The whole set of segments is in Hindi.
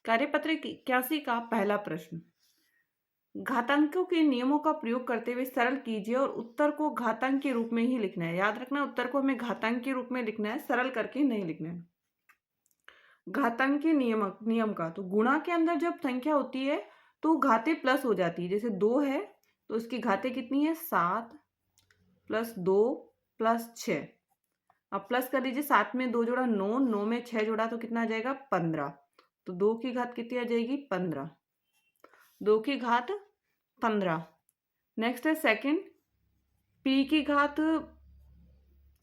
कार्यपत्र 81 का पहला प्रश्न, घातांकों के नियमों का प्रयोग करते हुए सरल कीजिए और उत्तर को घातांक के रूप में ही लिखना है। याद रखना, उत्तर को हमें घातांक के रूप में लिखना है, सरल करके नहीं लिखना है। घातांक के नियम का, तो गुणा के अंदर जब संख्या होती है तो घाते प्लस हो जाती है। जैसे 2 है तो उसकी घाते कितनी है, 7 प्लस 2 प्लस 6। अब प्लस कर लीजिए, 7 में 2 जोड़ा 9, 9 में 6 जोड़ा तो कितना आ जाएगा, 15। तो 2 की घात कितनी आ जाएगी, 15। 2 की घात 15। नेक्स्ट है सेकंड, पी की घात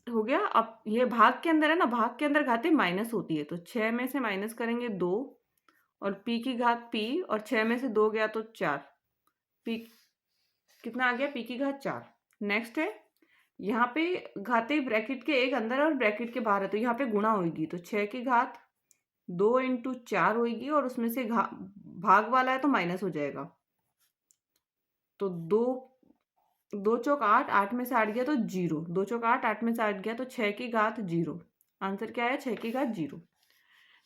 हो गया। अब ये भाग के अंदर है ना, भाग के अंदर घातें माइनस होती है, तो 6 में से माइनस करेंगे 2 और पी की घात पी, और 6 में से 2 गया तो 4। पी कितना आ गया, पी की घात 4। नेक्स्ट है, यहाँ पे घातें ब्रैकेट के एक अंदर और ब्रैकेट के बाहर है, तो यहाँ पे गुणा होगी, तो 6 की घात 2 × 4 होगी, और उसमें से भाग वाला है तो माइनस हो जाएगा। तो 2 चौक 8, 8 में से 8 गया तो 0। 2 चौक 8, 8 में से 8 गया तो 6 की घात 0। आंसर क्या है, 6 की घात 0।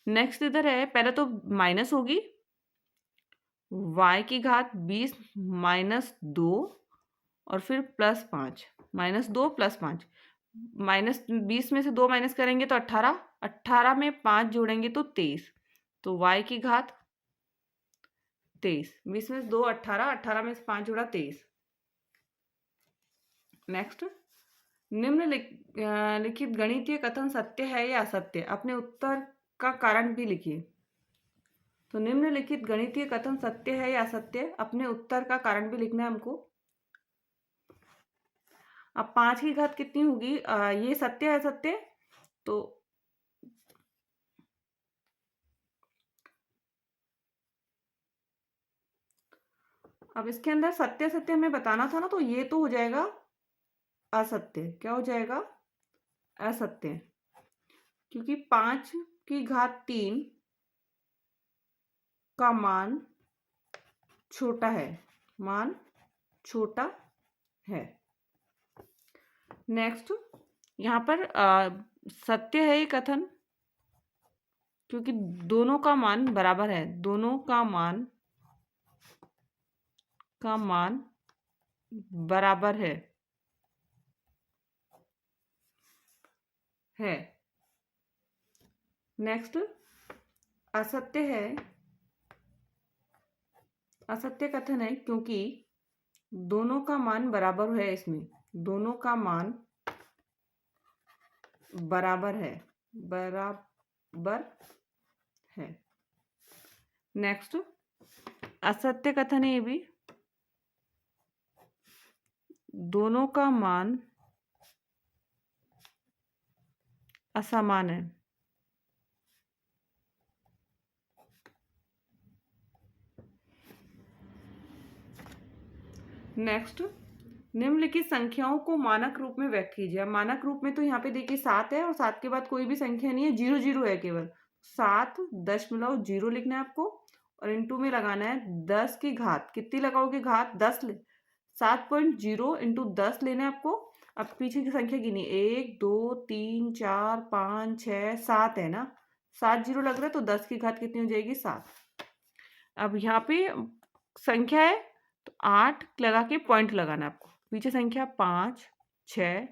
नेक्स्ट इधर है, पहले तो माइनस होगी, y की घात 20 माइनस 2 और फिर प्लस 5, -2 + 5। -20 में से 2 माइनस करेंगे तो 18, 18 में 5 जोड़ेंगे तो 23, तो y की घात 23। 20 में से 2 18, 18 में से 5 जोड़ा 23। नेक्स्ट, निम्नलिखित गणितीय कथन सत्य है या असत्य, अपने उत्तर का कारण भी लिखिए। तो निम्नलिखित गणितीय कथन सत्य है या असत्य, अपने उत्तर का कारण भी लिखना है हमको। अब 5 की घात कितनी होगी, ये सत्य है असत्य, तो अब इसके अंदर सत्य सत्य हमें बताना था ना, तो ये तो हो जाएगा असत्य। क्या हो जाएगा, असत्य, क्योंकि 5 की घात 3 का मान छोटा है, मान छोटा है। नेक्स्ट, यहाँ पर सत्य है ये कथन, क्योंकि दोनों का मान बराबर है, दोनों का मान बराबर है। नेक्स्ट, असत्य है, असत्य कथन है, क्योंकि दोनों का मान बराबर है, इसमें दोनों का मान बराबर है, बराबर है। नेक्स्ट, असत्य कथन है ये भी, दोनों का मान असमान है। नेक्स्ट, निम्नलिखित संख्याओं को मानक रूप में व्यक्त कीजिए। मानक रूप में तो यहाँ पे देखिए 7 है, और 7 के बाद कोई भी संख्या नहीं है, 0 0 है केवल। 7.0 लिखना है आपको, और इंटू में लगाना है 10 की घात। कितनी लगाओगे घात, 10 7.0 × 10 लेना है आपको। अब पीछे की संख्या गिनी, 1 2 3 4 5 6 7 है ना, 7 0 लग रहा है, तो 10 की घात कितनी हो जाएगी, 7। अब यहाँ पे संख्या है तो 8 लगा के पॉइंट लगाना है आपको। पीछे संख्या 5 6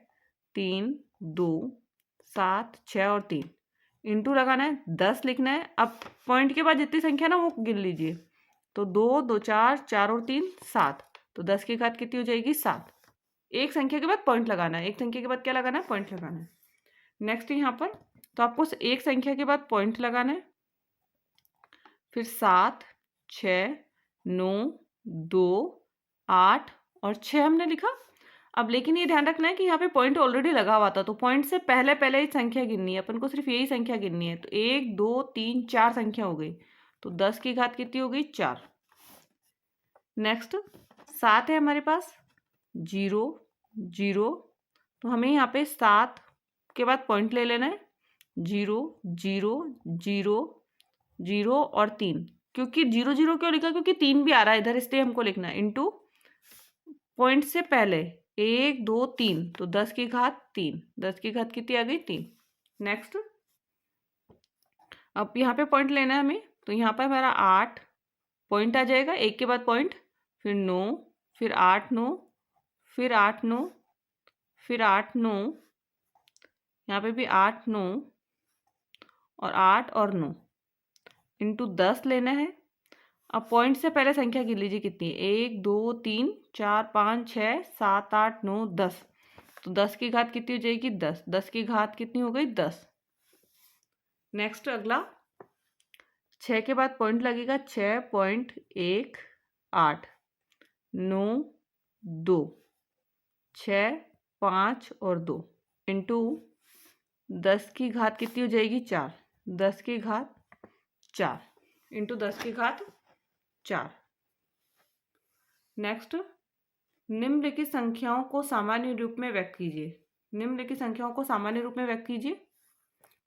3 2 7 6 और 3, इंटू लगाना है, 10 लिखना है। अब पॉइंट के बाद जितनी संख्या ना वो गिन लीजिए, तो 2 2 4 4 और 3 7, तो 10 की घात कितनी हो जाएगी, 7। एक संख्या के बाद पॉइंट लगाना है, एक संख्या के बाद क्या लगाना है, पॉइंट लगाना है। नेक्स्ट यहाँ पर तो आपको एक संख्या के बाद पॉइंट लगाना है, फिर 7 6 9 2 8 और 6 हमने लिखा। अब लेकिन ये ध्यान रखना है कि यहाँ पे पॉइंट ऑलरेडी लगा हुआ था, तो पॉइंट से पहले पहले ही संख्या गिननी है अपन को, सिर्फ यही संख्या गिननी है। तो 1 2 3 4 संख्या हो गई, तो 10 की घात कितनी हो गई, 4। नेक्स्ट, 7 है हमारे पास, 0 0, तो हमें यहाँ पे 7 के बाद पॉइंट ले लेना है, 0 0 0 0 और 3। क्योंकि 0 0 क्यों लिखा, क्योंकि 3 भी आ रहा है इधर, इसलिए हमको लिखना है, इंटू पॉइंट से पहले 1 2 3, तो 10 की घात 3। 10 की घात कितनी आ गई, 3। नेक्स्ट, अब यहाँ पे पॉइंट लेना है हमें, तो यहाँ पर हमारा 8 पॉइंट आ जाएगा, 1 के बाद पॉइंट, फिर 9, फिर 8 9, फिर 8 9, फिर 8 9, यहाँ पे भी 8 9 और 8 और 9 इंटू 10 लेना है। अब पॉइंट से पहले संख्या गिन लीजिए कितनी है, 1 2 3 4 5 6 7 8 9 10। तो 10 की घात कितनी हो जाएगी, 10। 10 की घात कितनी हो गई, 10। नेक्स्ट अगला 6 के बाद पॉइंट लगेगा, 6.18 9 2 6 5 और 2 इंटू 10 की घात कितनी हो जाएगी, 4। 10 की घात 4 इंटू 10 की घात 4। नेक्स्ट निम्नलिखित संख्याओं को सामान्य रूप में व्यक्त कीजिए। निम्नलिखित संख्याओं को सामान्य रूप में व्यक्त कीजिए।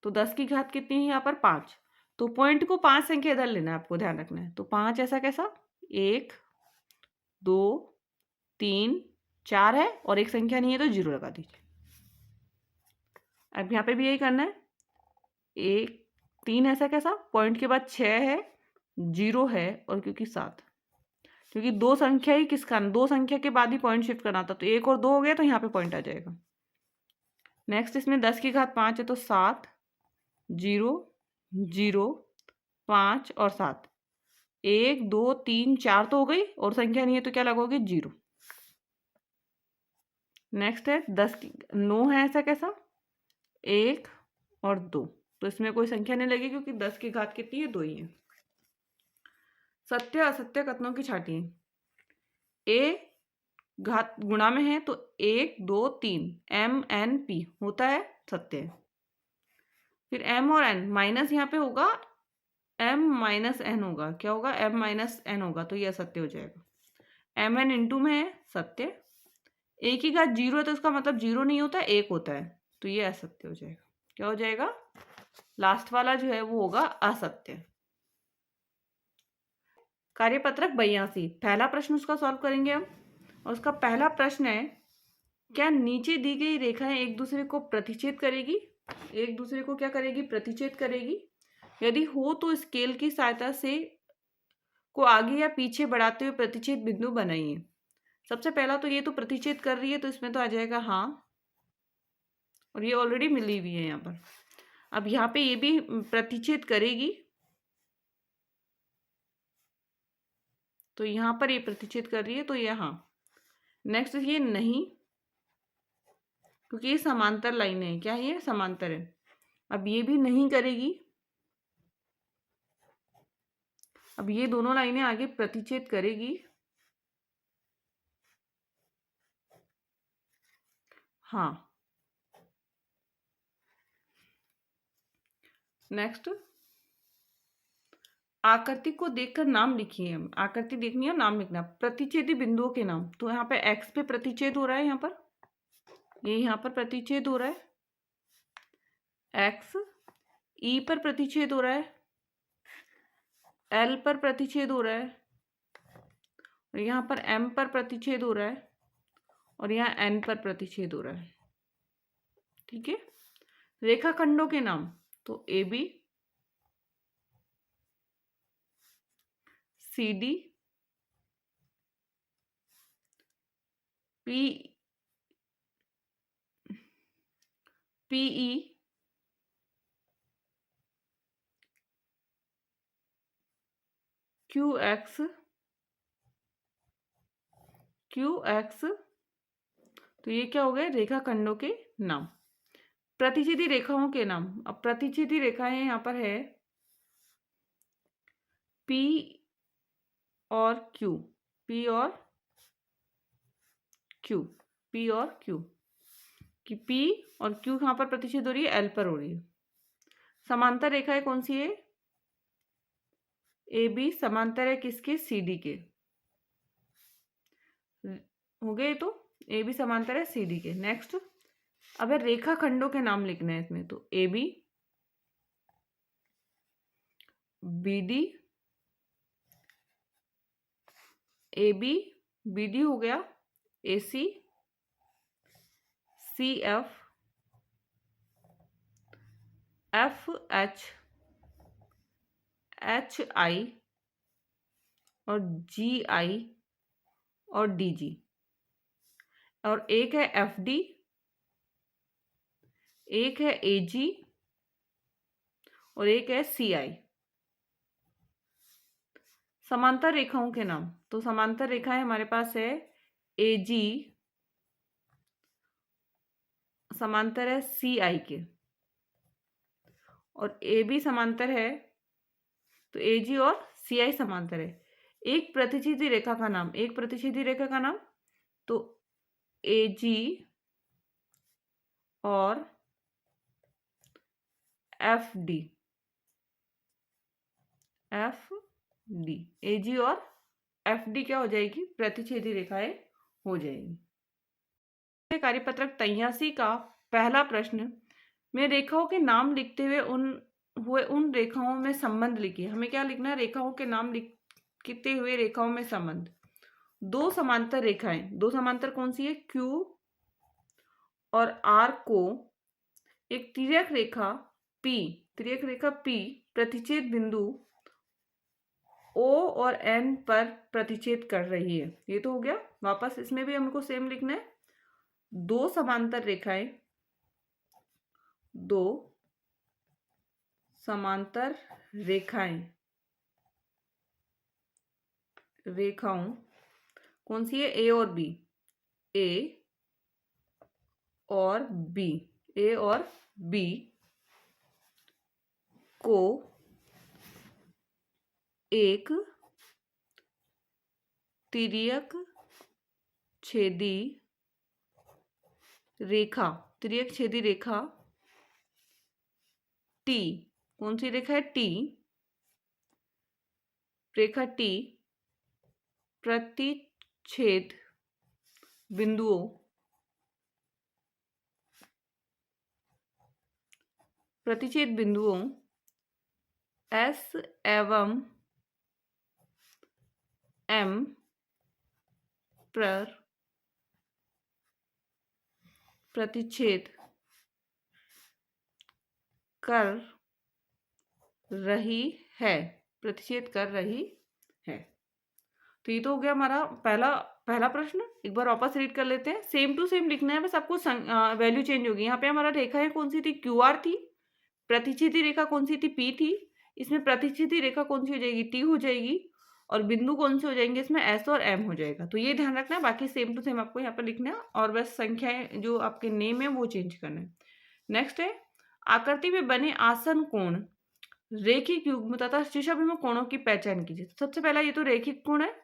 तो 10 की घात कितनी है यहाँ पर, 5। तो पॉइंट को 5 संख्या इधर लेना है, आपको ध्यान रखना है। तो 5 ऐसा कैसा, 1 2 3 4 है और एक संख्या नहीं है तो 0 लगा दीजिए। अब यहाँ पे भी यही करना है, 1 3 ऐसा कैसा, पॉइंट के बाद 6 है, 0 है और क्योंकि 7, क्योंकि दो संख्या ही किसका, दो संख्या के बाद ही पॉइंट शिफ्ट करना था, तो 1 और 2 हो गया तो यहाँ पे पॉइंट आ जाएगा। नेक्स्ट इसमें 10 की घात 5 है तो 7 0 0 5 और 7, 1 2 3 4 तो हो गई और संख्या नहीं है तो क्या लगोगे, 0। नेक्स्ट है 10 की 9 है ऐसा कैसा, 1 और 2, तो इसमें कोई संख्या नहीं लगेगी क्योंकि 10 की घात कितनी है, 2 ही है। सत्य असत्य कथनों की छांटिए। ए घात गुणा में है तो 1 2 3 MNP होता है सत्य। फिर M और N माइनस यहाँ पे होगा, M माइनस N होगा, क्या होगा, M माइनस N होगा, तो ये असत्य हो जाएगा। MN इंटू में है सत्य, एक की घात 0 है तो इसका मतलब 0 नहीं होता, 1 होता है, तो ये असत्य हो जाएगा। क्या हो जाएगा, लास्ट वाला जो है वो होगा असत्य। कार्यपत्रक 82, पहला प्रश्न उसका सॉल्व करेंगे हम। और उसका पहला प्रश्न है, क्या नीचे दी गई रेखाएं एक दूसरे को प्रतिच्छेद करेगी। एक दूसरे को क्या करेगी, प्रतिच्छेद करेगी। यदि हो तो स्केल की सहायता से को आगे या पीछे बढ़ाते हुए प्रतिच्छेद बिंदु बनाइए। सबसे पहला तो ये तो प्रतिच्छेद कर रही है तो इसमें तो आ जाएगा हाँ, और ये ऑलरेडी मिली हुई है यहाँ पर। अब यहाँ पे ये भी प्रतिच्छेद करेगी, तो यहाँ पर ये प्रतिच्छेद कर रही है तो ये हाँ। नेक्स्ट ये नहीं, क्योंकि ये समांतर लाइन है, क्या ये समांतर है। अब ये भी नहीं करेगी। अब ये दोनों लाइनें आगे प्रतिच्छेद करेगी, हाँ। नेक्स्ट आकृति को देखकर नाम लिखिए। हम आकृति देखनी है, नाम लिखना। प्रतिच्छेदी बिंदुओं के नाम, तो यहाँ पे एक्स पे प्रतिच्छेद हो रहा है, यहाँ पर ये यहाँ पर प्रतिच्छेद हो रहा है एक्स, ई पर प्रतिच्छेद हो रहा है, एल पर प्रतिच्छेद हो रहा है, और यहाँ पर एम पर प्रतिच्छेद हो रहा है, और यहाँ एन पर प्रतिच्छेद हो रहा है। ठीक है। रेखाखंडों के नाम, तो A B, C D, P PE, Q X, तो ये क्या हो गए, रेखाखंडों के नाम। प्रतिच्छेदी रेखाओं के नाम, अब प्रतिच्छेदी रेखाएं यहाँ पर है P और Q, P और Q, P और Q, कि P और Q कहाँ पर प्रतिच्छेद हो रही है, L पर हो रही है। समांतर रेखाएं कौन सी है, ए बी समांतर है किसके, सी डी के, हो गए। तो ए बी समांतर है सी डी के। नेक्स्ट अब रेखाखंडों के नाम लिखना है इसमें, तो A B, B D, A B B D हो गया, A C, C F, F H, HI और GI और DG, और एक है FD, एक है AG और एक है CI। समांतर रेखाओं के नाम, तो समांतर रेखाएं हमारे पास है AG समांतर है CI के, और AB समांतर है, तो AG और CI समांतर है। एक प्रतिच्छेदी रेखा का नाम, एक प्रतिच्छेदी रेखा का नाम, तो AG और FD, AG और FD क्या हो जाएगी, प्रतिच्छेदी रेखाएं हो जाएगी। कार्यपत्रक 83 का पहला प्रश्न में रेखाओं के नाम लिखते हुए उन रेखाओं में संबंध लिखिए। हमें क्या लिखना है, रेखाओं के नाम लिखते हुए रेखाओं में संबंध। दो समांतर रेखाएं, दो समांतर कौन सी है, Q और R को एक तिर्यक रेखा P प्रतिच्छेद बिंदु O और N पर प्रतिच्छेद कर रही है। ये तो हो गया। वापस इसमें भी हमको सेम लिखना है। दो समांतर रेखाएं, दो समांतर रेखाओं कौन सी है, A और B, A और B को एक तिर्यक छेदी रेखा T, कौन सी रेखा है, रेखा T प्रतिच्छेद बिंदुओं S एवं M पर प्रतिच्छेद कर रही है। तो ये तो हो गया हमारा पहला प्रश्न। एक बार वापस रीड कर लेते हैं। सेम टू सेम लिखना है, बस आपको वैल्यू चेंज होगी। यहाँ पे हमारा रेखाएं कौन सी थी, QR थी। प्रतिच्छेदी रेखा कौन सी थी, P थी। इसमें प्रतिच्छेदी रेखा कौन सी हो जाएगी, T हो जाएगी। और बिंदु कौन से हो जाएंगे, इसमें S और M हो जाएगा। तो ये ध्यान रखना है। बाकी सेम टू सेम आपको यहाँ पर लिखना है, और बस संख्याएं जो आपके नेम है वो चेंज करना है। नेक्स्ट है, आकृति में बने आसन कोण, रेखिक युग्म तथा शीर्षाभिमुख कोणों की पहचान कीजिए। सबसे पहला ये तो रेखिक कोण है,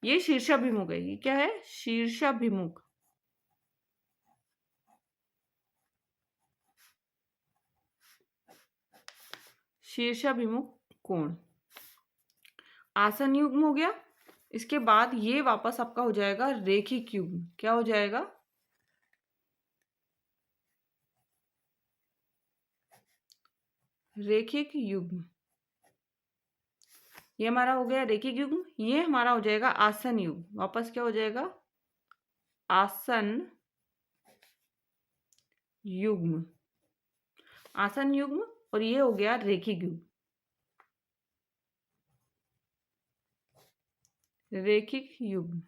ये शीर्षाभिमुख है। ये क्या है, शीर्षाभिमुख। कोण। आसन युग्म हो गया। इसके बाद ये वापस आपका हो जाएगा रेखिक युग्म। क्या हो जाएगा, रेखिक युग्म। ये हमारा हो गया रेखिक युग्म। ये हमारा हो जाएगा आसन युग्म। वापस क्या हो जाएगा, आसन युग्म। और ये हो गया रेखिक युग्म।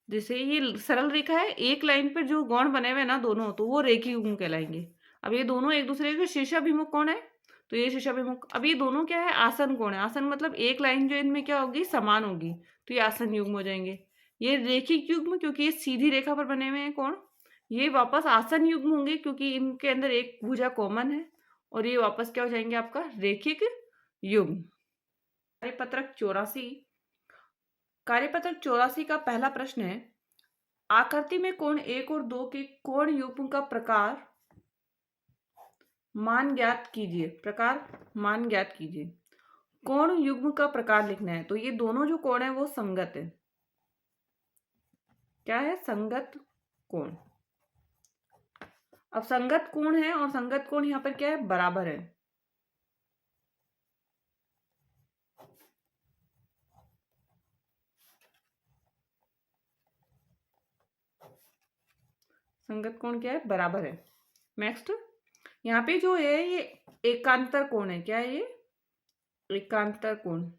जैसे ये सरल रेखा है, एक लाइन पर जो कोण बने हुए ना दोनों, तो वो रेखिक युग्म कहलाएंगे। अब ये दोनों एक दूसरे के शीर्षाभिमुख कोण है, तो ये शीर्षाभिमुख। अब ये दोनों क्या है, आसन कोण है। आसन मतलब एक लाइन जो इनमें क्या होगी, समान होगी, तो ये आसन युग्म हो जाएंगे। ये रेखिक युग्म क्योंकि ये सीधी रेखा पर बने हुए हैं कोण। ये वापस आसन युग्म होंगे क्योंकि इनके अंदर एक भुजा कॉमन है, और ये वापस क्या हो जाएंगे, आपका रेखिक युग्म। कार्यपत्रक 84 का पहला प्रश्न है, आकृति में कोण 1 और 2 के कोण युग्म का प्रकार मान ज्ञात कीजिए। कोण युग्म का प्रकार लिखना है। तो ये दोनों जो कोण है वो संगत है। क्या है, संगत कोण। अब संगत कोण है, और संगत कोण यहाँ पर क्या है, बराबर है। संगत कोण क्या है, बराबर है। नेक्स्ट, यहाँ पे जो है ये एकांतर कोण है। क्या है ये, एकांतर कोण।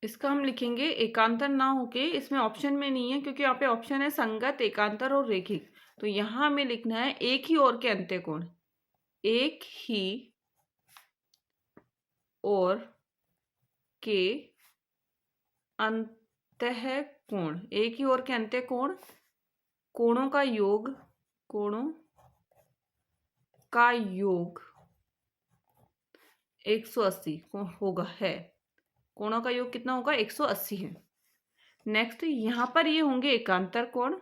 इसका हम लिखेंगे एकांतर ना होके, इसमें ऑप्शन में नहीं है क्योंकि यहाँ पे ऑप्शन है संगत, एकांतर और रेखिक। तो यहाँ हमें लिखना है एक ही ओर के अंत्य कोण, एक ही ओर के अंतः कोण, एक ही ओर के अंत्य कोण, कोणों का योग, कोणों का योग 180 होगा है। कोणों का योग कितना होगा, 180 है। नेक्स्ट यहां पर ये होंगे एकांतर कोण,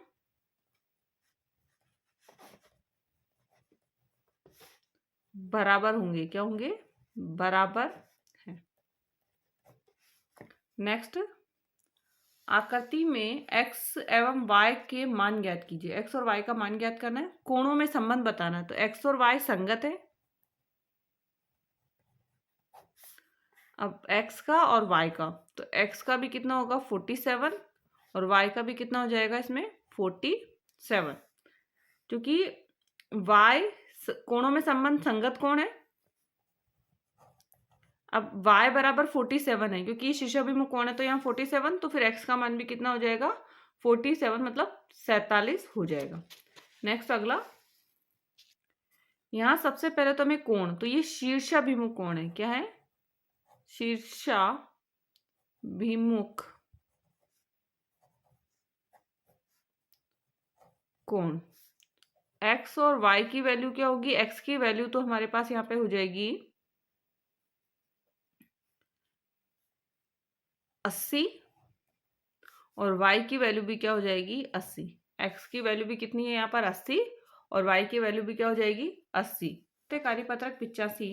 बराबर होंगे, क्या होंगे, बराबर है। नेक्स्ट आकृति में x एवं y के मान ज्ञात कीजिए। x और y का मान ज्ञात करना है, कोणों में संबंध बताना है। तो x और y संगत है। अब x का और y का, तो x का भी कितना होगा 47 और y का भी कितना हो जाएगा इसमें 47, क्योंकि y कोणों में संबंध संगत कोण है। अब y बराबर 47 है क्योंकि शीर्षाभिमुख कोण है, तो यहाँ 47, तो फिर x का मान भी कितना हो जाएगा 47, मतलब 47 हो जाएगा। नेक्स्ट अगला, यहाँ सबसे पहले तो हमें कोण, तो ये शीर्षाभिमुख कोण है। क्या है, शीर्षाभिमुख कोण। x और y की वैल्यू क्या होगी, x की वैल्यू तो हमारे पास यहाँ पे हो जाएगी 80 और y की वैल्यू भी क्या हो जाएगी 80। x की वैल्यू भी कितनी है यहाँ पर 80 और y की वैल्यू भी क्या हो जाएगी 80। तो कार्यपत्रक 85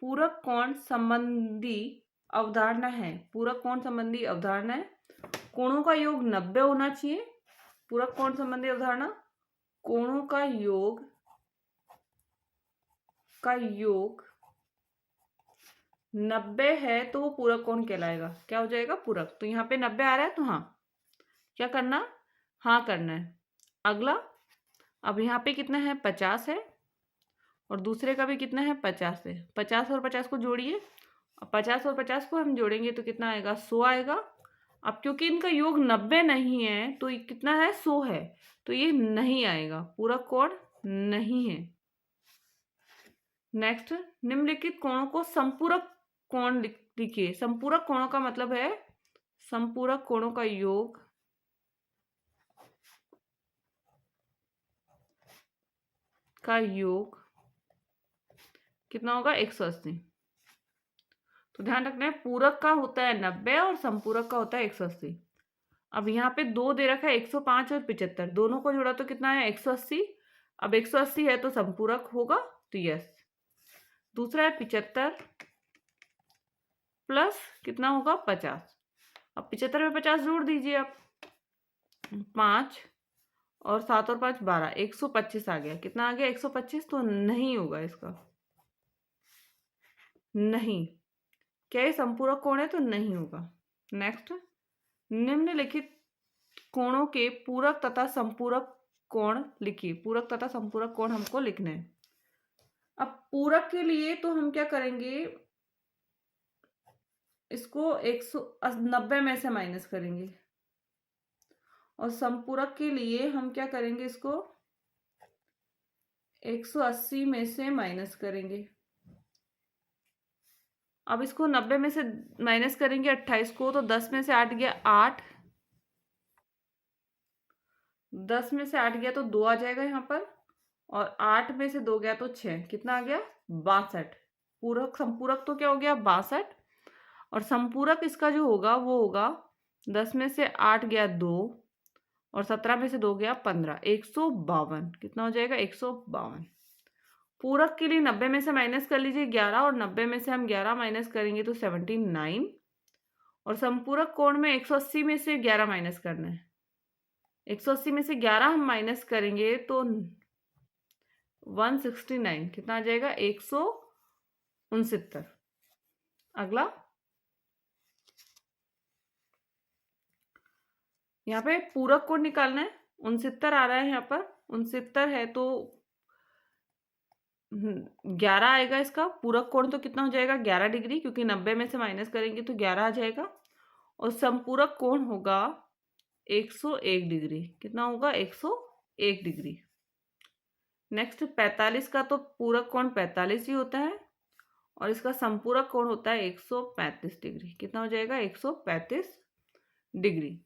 पूरक कोण संबंधी अवधारणा है। पूरक कोण संबंधी अवधारणा है, कोणों का योग 90 होना चाहिए। पूरक कोण संबंधी अवधारणा, कोणों का योग 90 है तो वो पूरक कोण कहलाएगा। क्या हो जाएगा, पूरक। तो यहाँ पे 90 आ रहा है तो हाँ, क्या करना, हाँ करना है। अगला, अब यहाँ पे कितना है 50 है और दूसरे का भी कितना है 50 है। 50 और 50 को जोड़िए, 50 और 50 को हम जोड़ेंगे तो कितना आएगा 100 आएगा। अब क्योंकि इनका योग 90 नहीं है तो ये कितना है 100 है, तो ये नहीं आएगा, पूरक कोण नहीं है। नेक्स्ट, निम्नलिखित कोणों को संपूरक कोण लिखिए। संपूरक कोणों का मतलब है संपूरक कोणों का योग कितना होगा 180। तो ध्यान रखना है, पूरक का होता है 90 और संपूरक का होता है 180। अब यहाँ पे दो दे रखा है 105 और 75, दोनों को जोड़ा तो कितना है 180। अब 180 है तो संपूरक होगा, तो यस। दूसरा है 75 प्लस कितना होगा 50। अब 75 में 50 जोड़ दीजिए आप, 5 और 7 और 5 12, 125 आ गया। कितना आ गया 125, तो नहीं होगा इसका, नहीं। क्या ये संपूरक कोण है, तो नहीं होगा। नेक्स्ट, निम्नलिखित कोणों के पूरक तथा संपूरक कोण लिखिए। पूरक तथा संपूरक कोण हमको लिखने हैं। अब पूरक के लिए तो हम क्या करेंगे, इसको 190 में से माइनस करेंगे और संपूरक के लिए हम क्या करेंगे, इसको 180 में से माइनस करेंगे। अब इसको 90 में से माइनस करेंगे 28 को, तो 10 में से 8 गया 8, 10 में से 8 गया तो 2 आ जाएगा यहाँ पर, और 8 में से 2 गया तो 6, कितना आ गया 62। पूरक संपूरक तो क्या हो गया 62, और संपूरक इसका जो होगा वो होगा 10 में से 8 गया 2 और 17 में से 2 गया 15, 152। कितना हो जाएगा 152। पूरक के लिए 90 में से माइनस कर लीजिए 11, और 90 में से हम 11 माइनस करेंगे तो 79, और संपूरक कोण में 180 में से 11 माइनस करना है। 180 में से 11 हम माइनस करेंगे तो 169, कितना आ जाएगा 169। अगला, यहाँ पे पूरक कोण निकालना है। 69 आ रहा है यहाँ पर, 69 है तो 11 आएगा इसका। पूरक कोण तो कितना हो जाएगा 11 डिग्री, क्योंकि 90 में से माइनस करेंगे तो 11 आ जाएगा। और संपूरक कोण होगा 101 डिग्री। कितना होगा 101 डिग्री। नेक्स्ट 45 का तो पूरक कोण 45 ही होता है और इसका संपूरक कोण होता है 135 डिग्री। कितना हो जाएगा 135 डिग्री।